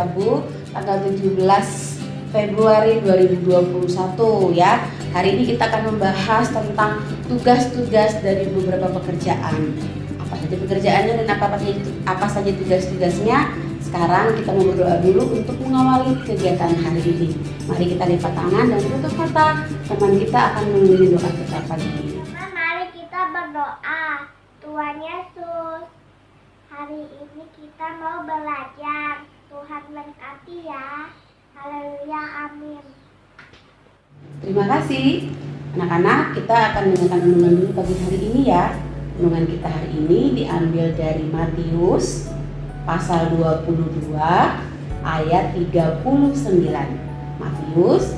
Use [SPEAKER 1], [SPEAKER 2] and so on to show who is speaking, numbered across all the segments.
[SPEAKER 1] Rabu tanggal 17 Februari 2021 ya. Hari ini kita akan membahas tentang tugas-tugas dari beberapa pekerjaan. Apa saja pekerjaannya dan apa saja tugas-tugasnya. Sekarang kita mau berdoa dulu untuk mengawali kegiatan hari ini. Mari kita lipat tangan dan tutup mata. Teman kita akan mengiringi doa kita pagi ini.
[SPEAKER 2] Mari kita berdoa. Tuhan Yesus, hari ini kita mau belajar. Tuhan berkati ya. Haleluya, amin.
[SPEAKER 1] Terima kasih. Anak-anak, kita akan mendengarkan renungan dulu pagi hari ini ya. Renungan kita hari ini diambil dari Matius pasal 22 ayat 39. Matius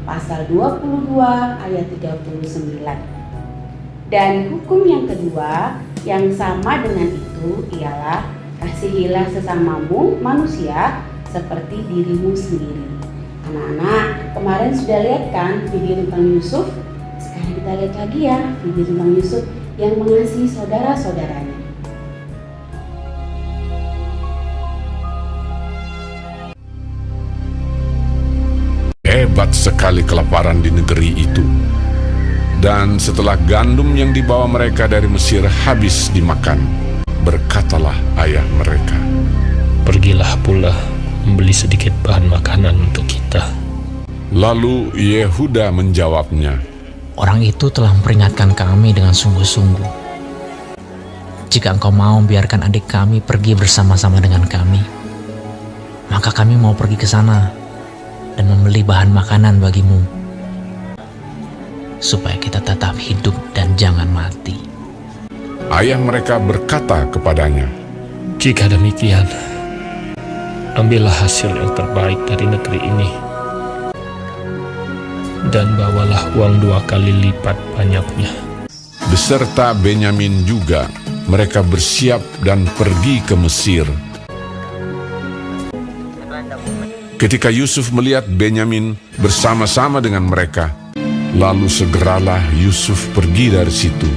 [SPEAKER 1] pasal 22 ayat 39. Dan hukum yang kedua yang sama dengan itu ialah kasihilah sesamamu manusia seperti dirimu sendiri. Anak-anak, kemarin sudah lihat kan video tentang Yusuf? Sekarang kita lihat lagi ya video tentang Yusuf yang mengasihi saudara-saudaranya.
[SPEAKER 3] Hebat sekali kelaparan di negeri itu. Dan setelah gandum yang dibawa mereka dari Mesir habis dimakan, berkatalah ayah mereka,
[SPEAKER 4] "Pergilah pula membeli sedikit bahan makanan untuk kita."
[SPEAKER 3] Lalu Yehuda menjawabnya,
[SPEAKER 5] "Orang itu telah memperingatkan kami dengan sungguh-sungguh. Jika engkau mau biarkan adik kami pergi bersama-sama dengan kami, maka kami mau pergi ke sana dan membeli bahan makanan bagimu, supaya kita tetap hidup dan jangan mati."
[SPEAKER 3] Ayah mereka berkata kepadanya,
[SPEAKER 4] "Jika demikian, ambillah hasil yang terbaik dari negeri ini, dan bawalah uang 2 kali lipat banyaknya."
[SPEAKER 3] Beserta Benyamin juga, mereka bersiap dan pergi ke Mesir. Ketika Yusuf melihat Benyamin bersama-sama dengan mereka, lalu segeralah Yusuf pergi dari situ,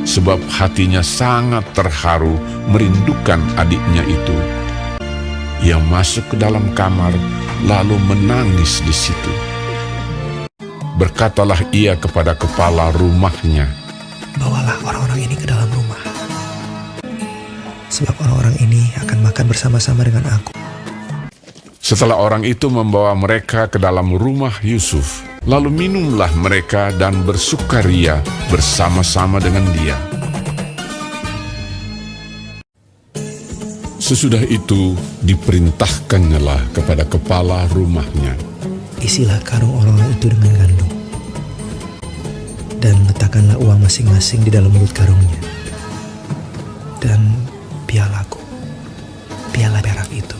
[SPEAKER 3] sebab hatinya sangat terharu merindukan adiknya itu. Ia masuk ke dalam kamar, lalu menangis di situ. Berkatalah ia kepada kepala rumahnya,
[SPEAKER 6] "Bawalah orang-orang ini ke dalam rumah, sebab orang-orang ini akan makan bersama-sama dengan aku."
[SPEAKER 3] Setelah orang itu membawa mereka ke dalam rumah Yusuf, lalu minumlah mereka dan bersukaria bersama-sama dengan dia. Sesudah itu diperintahkannyalah kepada kepala rumahnya,
[SPEAKER 6] "Isilah karung orang-orang itu dengan gandum, dan letakkanlah uang masing-masing di dalam mulut karungnya. Dan pialaku, piala perak itu,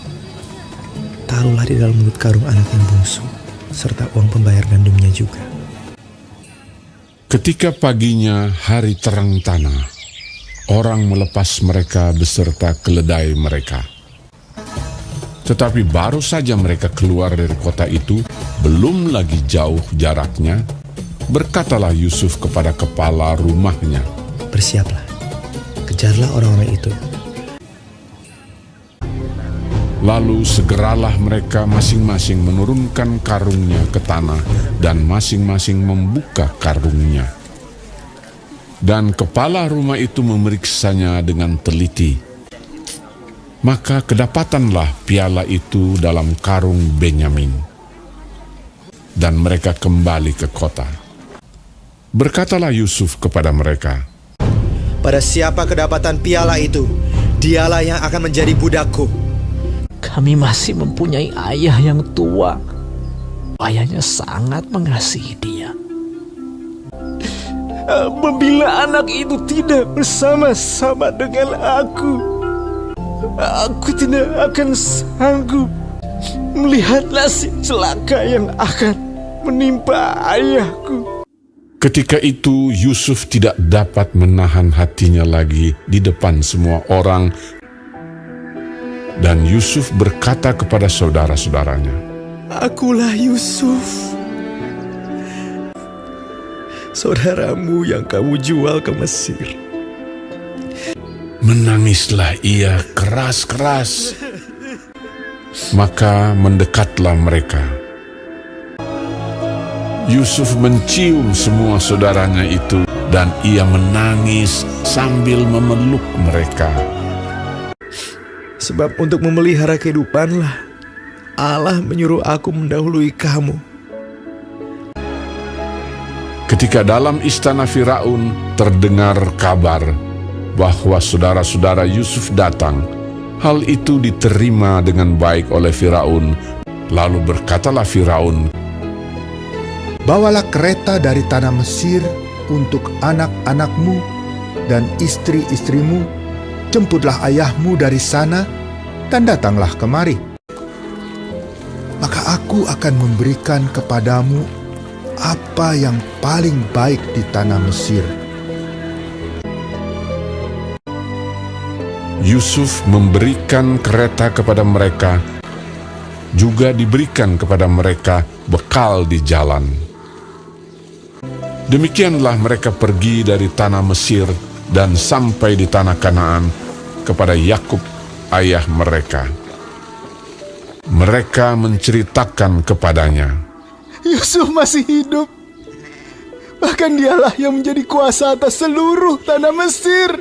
[SPEAKER 6] taruhlah di dalam mulut karung anak yang bungsu, serta uang pembayar gandumnya juga."
[SPEAKER 3] Ketika paginya hari terang tanah, orang melepas mereka beserta keledai mereka. Tetapi baru saja mereka keluar dari kota itu, belum lagi jauh jaraknya, berkatalah Yusuf kepada kepala rumahnya,
[SPEAKER 6] "Bersiaplah, kejarlah orang-orang itu."
[SPEAKER 3] Lalu segeralah mereka masing-masing menurunkan karungnya ke tanah dan masing-masing membuka karungnya. Dan kepala rumah itu memeriksanya dengan teliti. Maka kedapatanlah piala itu dalam karung Benyamin. Dan mereka kembali ke kota. Berkatalah Yusuf kepada mereka,
[SPEAKER 6] "Pada siapa kedapatan piala itu, dialah yang akan menjadi budakku."
[SPEAKER 5] Kami masih mempunyai ayah yang tua. Ayahnya sangat mengasihi dia.
[SPEAKER 4] Apabila anak itu tidak bersama-sama dengan aku tidak akan sanggup melihat nasib celaka yang akan menimpa ayahku."
[SPEAKER 3] Ketika itu Yusuf tidak dapat menahan hatinya lagi di depan semua orang. Dan Yusuf berkata kepada saudara-saudaranya,
[SPEAKER 6] "Akulah Yusuf, saudaramu yang kamu jual ke Mesir."
[SPEAKER 3] Menangislah ia keras-keras. Maka mendekatlah mereka. Yusuf mencium semua saudaranya itu dan ia menangis sambil memeluk mereka.
[SPEAKER 6] Sebab untuk memelihara kehidupanlah Allah menyuruh aku mendahului kamu.
[SPEAKER 3] Ketika dalam istana Firaun terdengar kabar bahwa saudara-saudara Yusuf datang, hal itu diterima dengan baik oleh Firaun. Lalu berkatalah Firaun,
[SPEAKER 7] "Bawalah kereta dari tanah Mesir untuk anak-anakmu dan istri-istrimu, jemputlah ayahmu dari sana, dan datanglah kemari. Maka aku akan memberikan kepadamu apa yang paling baik di tanah Mesir."
[SPEAKER 3] Yusuf memberikan kereta kepada mereka, juga diberikan kepada mereka bekal di jalan. Demikianlah mereka pergi dari tanah Mesir dan sampai di tanah Kanaan kepada Yakub ayah mereka. Mereka menceritakan kepadanya,
[SPEAKER 7] Yusuf masih hidup. Bahkan dialah yang menjadi kuasa atas seluruh tanah Mesir.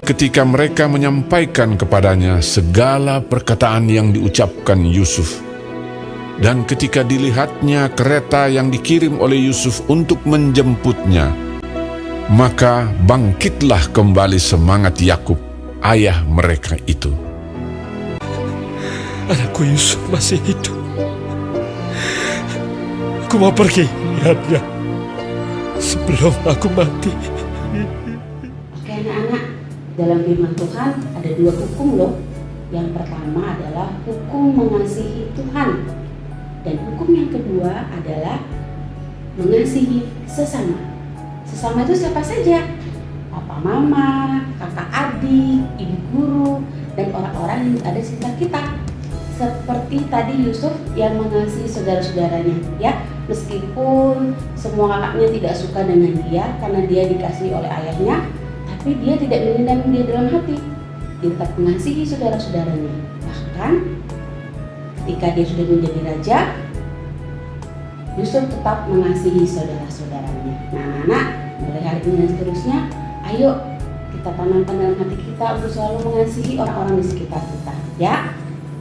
[SPEAKER 3] ketika mereka menyampaikan kepadanya segala perkataan yang diucapkan Yusuf. Dan ketika dilihatnya kereta yang dikirim oleh Yusuf untuk menjemputnya, maka bangkitlah kembali semangat Yakub, ayah mereka itu.
[SPEAKER 4] Anakku Yusuf masih hidup. Aku mau pergi lihatnya sebelum aku mati.
[SPEAKER 1] Oke anak-anak, dalam firman Tuhan ada 2 hukum loh. Yang pertama adalah hukum mengasihi Tuhan. Dan hukum yang kedua adalah mengasihi sesama. Sesama itu siapa saja? Papa mama, kakak adik, ibu guru, dan orang-orang yang ada di sekitar kita. Seperti tadi Yusuf yang mengasihi saudara-saudaranya, ya. Meskipun semua kakaknya tidak suka dengan dia karena dia dikasihi oleh ayahnya, tapi dia tidak memendam dia dalam hati. Dia tetap mengasihi saudara-saudaranya. Bahkan ketika dia sudah menjadi raja, Yusuf tetap mengasihi saudara-saudaranya. Nah, anak-anak, mulai hari ini dan seterusnya, ayo kita tanamkan dalam hati kita untuk selalu mengasihi orang-orang di sekitar kita, ya.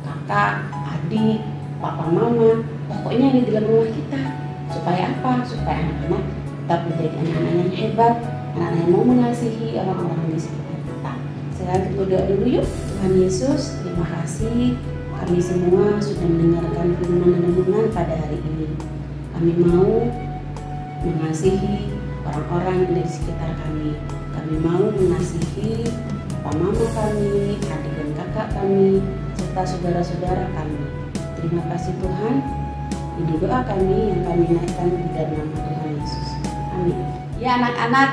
[SPEAKER 1] Kakak, adik, papa, mama, pokoknya ini di dalam rumah kita. Supaya apa? Supaya anak-anak tetap menjadi anak-anak yang hebat, anak-anak yang mau mengasihi orang-orang di sekitar kita. Sekarang kita berdoa dulu yuk. Tuhan Yesus, terima kasih kami semua sudah mendengarkan firman dan renungan pada hari ini. Kami mau mengasihi orang-orang yang ada di sekitar kami. Kami mau mengasihi papa mama kami, adik dan kakak kami, serta saudara-saudara kami. Terima kasih Tuhan. Ini doa kami yang kami naikkan di dalam nama Tuhan Yesus. Amin. Ya anak-anak,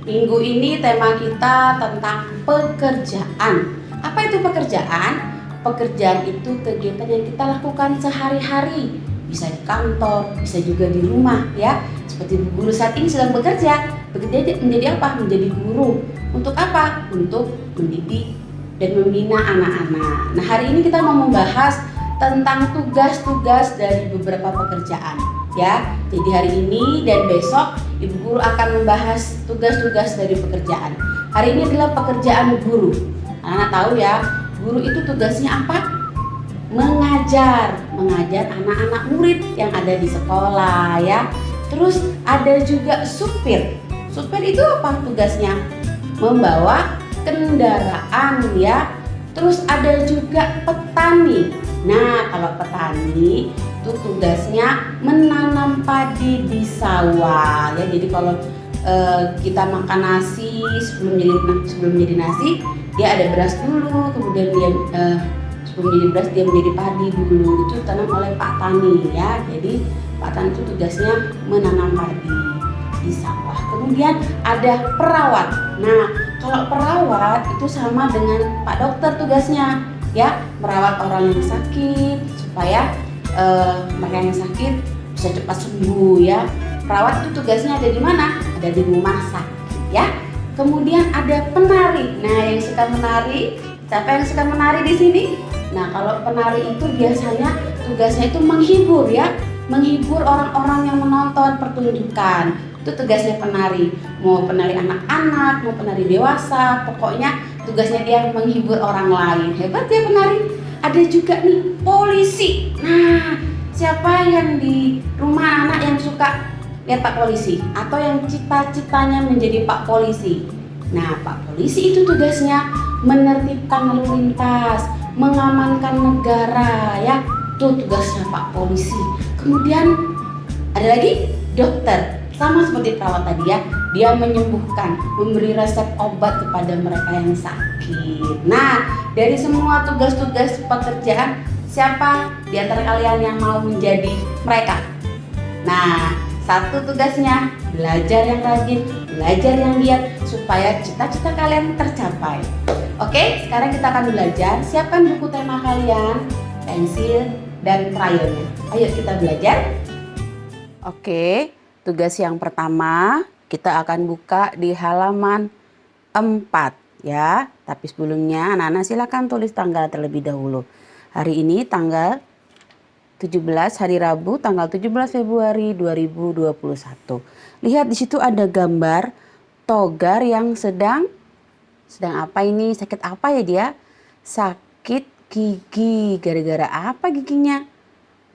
[SPEAKER 1] minggu ini tema kita tentang pekerjaan. Apa itu pekerjaan? Pekerjaan itu kegiatan yang kita lakukan sehari-hari. Bisa di kantor, bisa juga di rumah, ya. Seperti guru saat ini sedang bekerja. Bekerja menjadi apa? Menjadi guru. Untuk apa? Untuk mendidik dan membina anak-anak. Nah, hari ini kita mau membahas tentang tugas-tugas dari beberapa pekerjaan, ya. Jadi hari ini dan besok Ibu Guru akan membahas tugas-tugas dari pekerjaan. Hari ini adalah pekerjaan guru. Anak-anak tahu ya, guru itu tugasnya apa? Mengajar anak-anak murid yang ada di sekolah, ya. Terus ada juga supir. Supir itu apa tugasnya? Membawa kendaraan, ya. Terus ada juga petani. Nah, kalau petani itu tugasnya menanam padi di sawah, ya. Jadi kalau kita makan nasi sebelum jadi nasi, dia ada beras dulu, kemudian dia sebelum jadi beras dia menjadi padi dulu. Itu tanam oleh Pak Tani, ya. Jadi Pak Tani itu tugasnya menanam padi di sawah. Kemudian ada perawat. Nah, kalau perawat itu sama dengan Pak Dokter tugasnya, ya, merawat orang yang sakit supaya mereka yang sakit bisa cepat sembuh, ya. Perawat itu tugasnya ada di mana? Ada di rumah sakit, ya. Kemudian ada penari. Nah, yang suka menari, siapa yang suka menari di sini? Nah, kalau penari itu biasanya tugasnya itu menghibur ya, menghibur orang-orang yang menonton pertunjukan. Itu tugasnya penari. Mau penari anak-anak, mau penari dewasa, pokoknya tugasnya dia menghibur orang lain. Hebat ya penari. Ada juga nih polisi. Nah, siapa yang di rumah anak yang suka lihat Pak Polisi atau yang cita-citanya menjadi Pak Polisi? Nah, Pak Polisi itu tugasnya menertibkan lalu lintas, mengamankan negara ya. Itu tugasnya Pak Polisi. Kemudian ada lagi dokter. Sama seperti perawat tadi ya, dia menyembuhkan, memberi resep obat kepada mereka yang sakit. Nah, dari semua tugas-tugas pekerjaan, siapa di antara kalian yang mau menjadi mereka? Nah, satu tugasnya belajar yang rajin, belajar yang giat supaya cita-cita kalian tercapai. Oke, sekarang kita akan belajar. Siapkan buku tema kalian, pensil, dan krayonnya. Ayo kita belajar. Oke, tugas yang pertama kita akan buka di halaman 4 ya. Tapi sebelumnya anak-anak silakan tulis tanggal terlebih dahulu. Hari ini tanggal 17 hari Rabu tanggal 17 Februari 2021. Lihat di situ ada gambar Togar yang sedang apa ini? Sakit apa ya dia? Sakit gigi. Gara-gara apa giginya?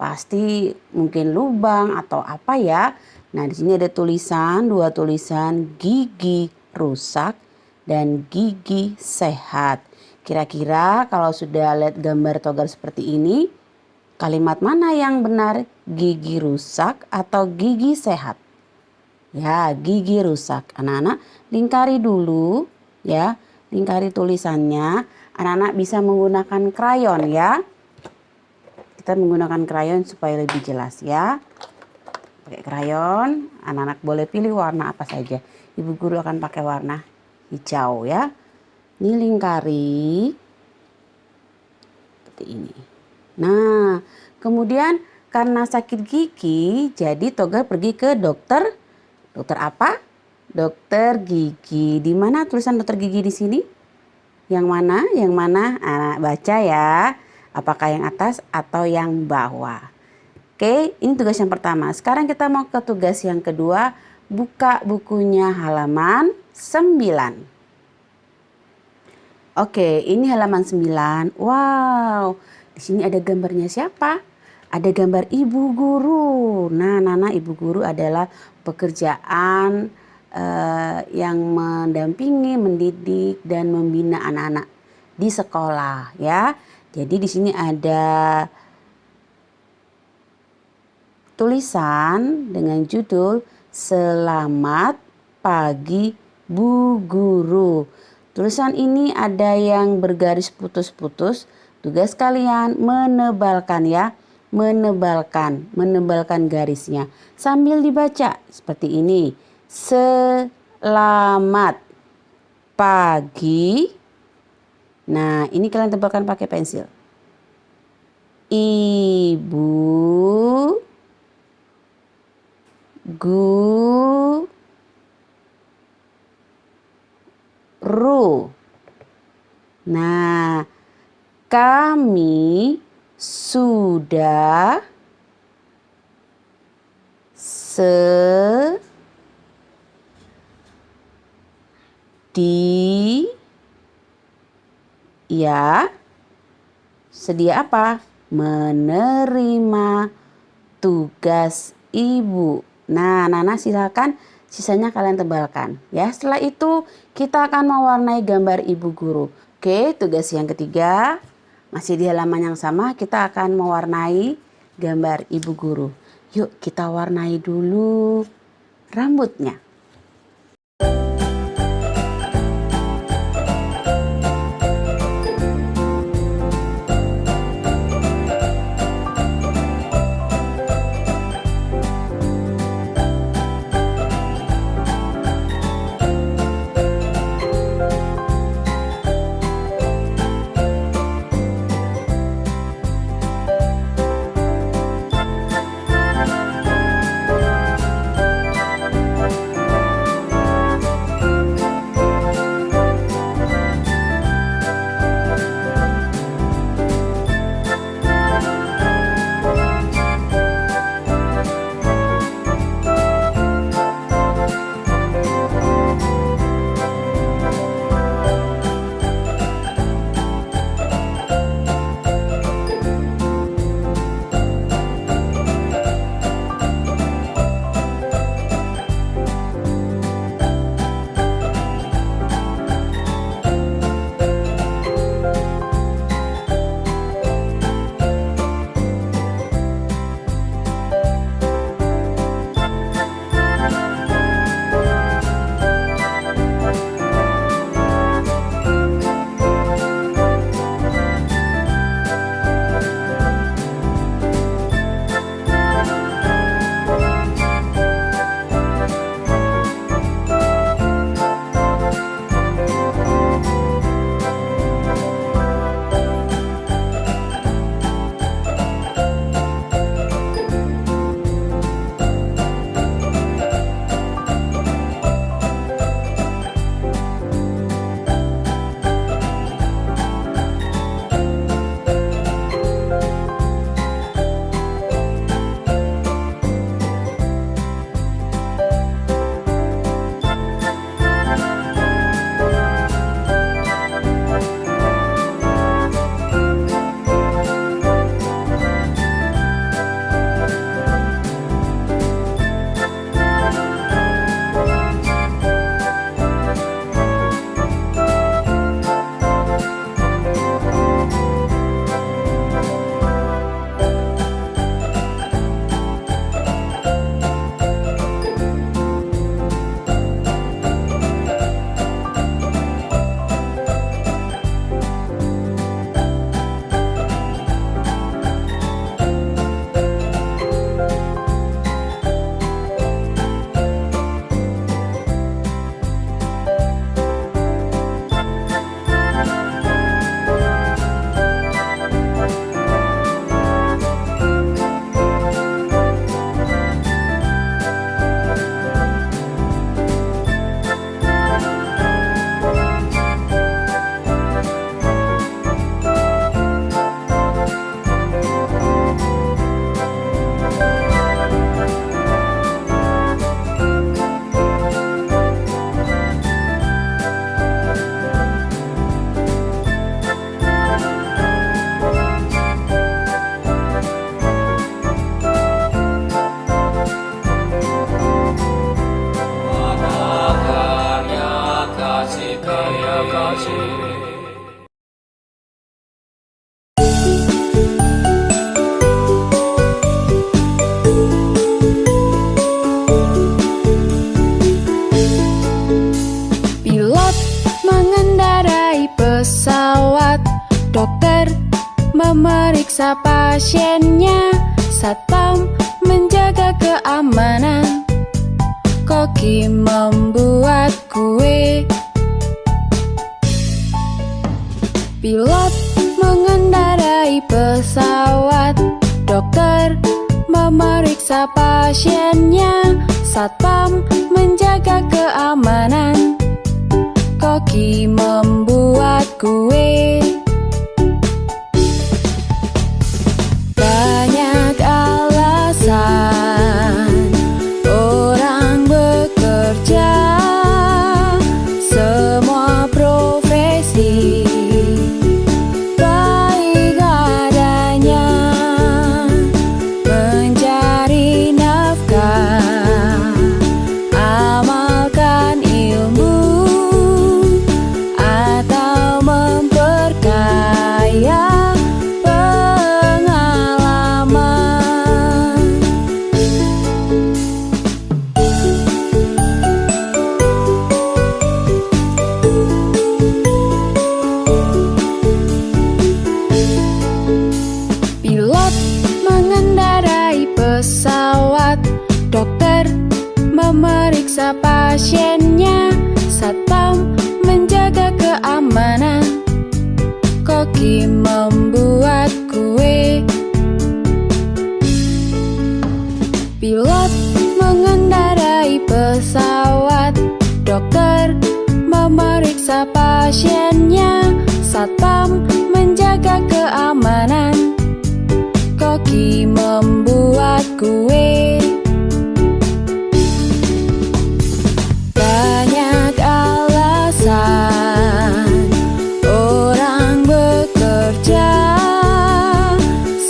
[SPEAKER 1] Pasti mungkin lubang atau apa ya? Nah, di sini ada tulisan, dua tulisan, gigi rusak dan gigi sehat. Kira-kira kalau sudah lihat gambar Togar seperti ini, kalimat mana yang benar? Gigi rusak atau gigi sehat? Ya, gigi rusak. Anak-anak lingkari dulu ya, lingkari tulisannya. Anak-anak bisa menggunakan krayon ya. Kita menggunakan krayon supaya lebih jelas ya. Pakai krayon, anak-anak boleh pilih warna apa saja. Ibu guru akan pakai warna hijau ya. Ini lingkari seperti ini. Nah, kemudian karena sakit gigi, jadi Togar pergi ke dokter. Dokter apa? Dokter gigi. Di mana tulisan dokter gigi di sini? Yang mana? Yang mana? Anak baca ya. Apakah yang atas atau yang bawah? Oke, ini tugas yang pertama. Sekarang kita mau ke tugas yang kedua. Buka bukunya halaman 9. Oke, ini halaman 9. Wow, di sini ada gambarnya siapa? Ada gambar ibu guru. Nah, Nana ibu guru adalah pekerjaan yang mendampingi, mendidik, dan membina anak-anak di sekolah ya. Jadi di sini ada tulisan dengan judul Selamat Pagi Bu Guru. Tulisan ini ada yang bergaris putus-putus. Tugas kalian menebalkan ya, menebalkan garisnya sambil dibaca seperti ini. Selamat pagi. Nah, ini kalian tebalkan pakai pensil. Ibu guru. Nah, kami sudah sedia apa? Menerima tugas ibu. Nah, Nana silakan sisanya kalian tebalkan ya. Setelah itu kita akan mewarnai gambar ibu guru. Oke, tugas yang ketiga masih di halaman yang sama, kita akan mewarnai gambar ibu guru. Yuk kita warnai dulu rambutnya.
[SPEAKER 8] pasiennya, satpam menjaga keamanan, koki membuat kue, pilot mengendarai pesawat, dokter memeriksa pasiennya, satpam menjaga keamanan, koki membuat kue. Banyak alasan orang bekerja, semua profesi baik adanya, mencari nafkah, amalkan ilmu, atau memperkaya pengalaman. Pilot mengendarai pesawat, dokter memeriksa pasiennya, satpam menjaga keamanan, koki membuat kue. Pilot mengendarai pesawat, dokter memeriksa pasiennya, satpam menjaga keamanan, koki membuat kue. Banyak alasan orang bekerja,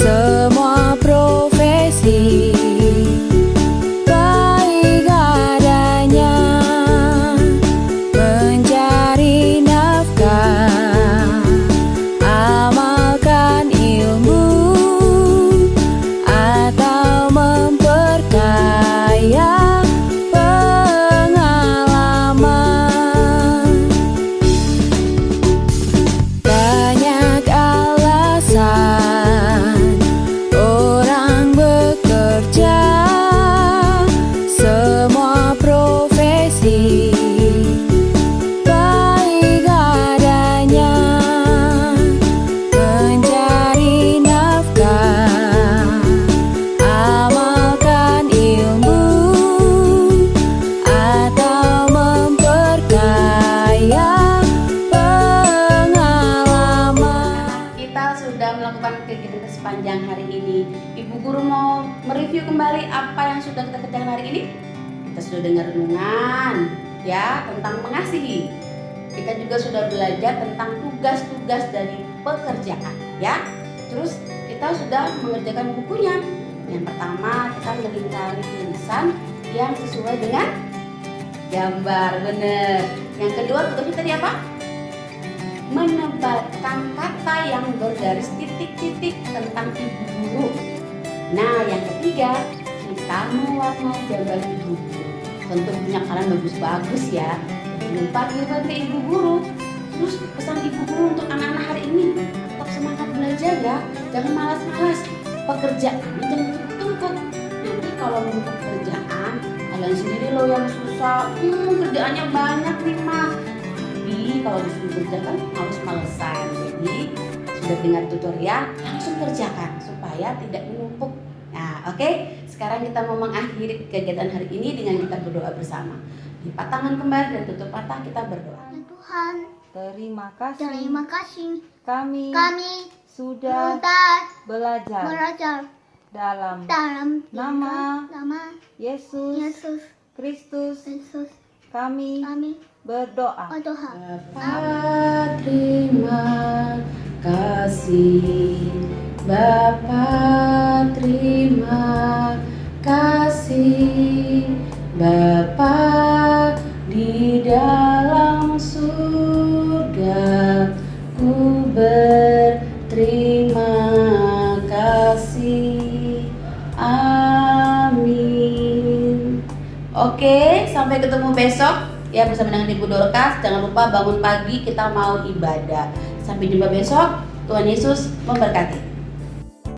[SPEAKER 8] semua profesi baik adanya, mencari nafkah, amalkan ilmu, atau memperkaya pengalaman. Banyak alasan orang bekerja, semua profesi baik adanya, mencari nafkah, amalkan ilmu, atau memperkaya pengalaman.
[SPEAKER 1] Kita sudah melakukan kegiatan sepanjang hari ini. Ibu guru mau mereview kembali apa yang sudah kita kerjakan hari ini. Kita sudah dengar renungan ya tentang mengasihi. Kita juga sudah belajar tentang tugas-tugas dari pekerjaan ya. Terus kita sudah mengerjakan bukunya. Yang pertama kita melingkari tulisan yang sesuai dengan gambar, bener. Yang kedua tugasnya tadi apa? Menebalkan kata yang bergaris titik-titik tentang ibu guru. Nah, yang ketiga kita mewarnai gambar ibu guru. Tentu punya kalian bagus-bagus ya. Jangan lupa kirim ke ibu guru. Terus pesan ibu guru untuk anak-anak hari ini, tetap semangat belajar ya. Jangan malas-malas. Pekerjaannya jangan tumpuk-tumpuk. Nanti kalau menumpuk pekerjaan, kalian sendiri loh yang susah. Kerjaannya banyak nih mas. Tapi kalau disuruh kerjakan harus malesan. Jadi sudah dengar tutorial, langsung kerjakan supaya tidak menumpuk. Nah, oke. Sekarang kita mau mengakhiri kegiatan hari ini dengan kita berdoa bersama. Lipat tangan kembali dan tutup mata, kita berdoa.
[SPEAKER 2] Tuhan,
[SPEAKER 9] Terima kasih
[SPEAKER 2] terima kasih
[SPEAKER 9] kami
[SPEAKER 2] sudah
[SPEAKER 9] belajar dalam
[SPEAKER 2] dalam
[SPEAKER 9] nama
[SPEAKER 2] nama
[SPEAKER 9] Yesus
[SPEAKER 2] Yesus
[SPEAKER 9] Kristus.
[SPEAKER 2] Kristus.
[SPEAKER 9] Kami
[SPEAKER 2] Kami
[SPEAKER 9] berdoa.
[SPEAKER 2] berdoa.
[SPEAKER 1] Bapa terima kasih, Bapa terima kasih, Bapa di dalam surga, ku berterima kasih. Amin. Oke, sampai ketemu besok ya bersama dengan Ibu Dorcas. Jangan lupa bangun pagi, kita mau ibadah. Sampai jumpa besok. Tuhan Yesus memberkati.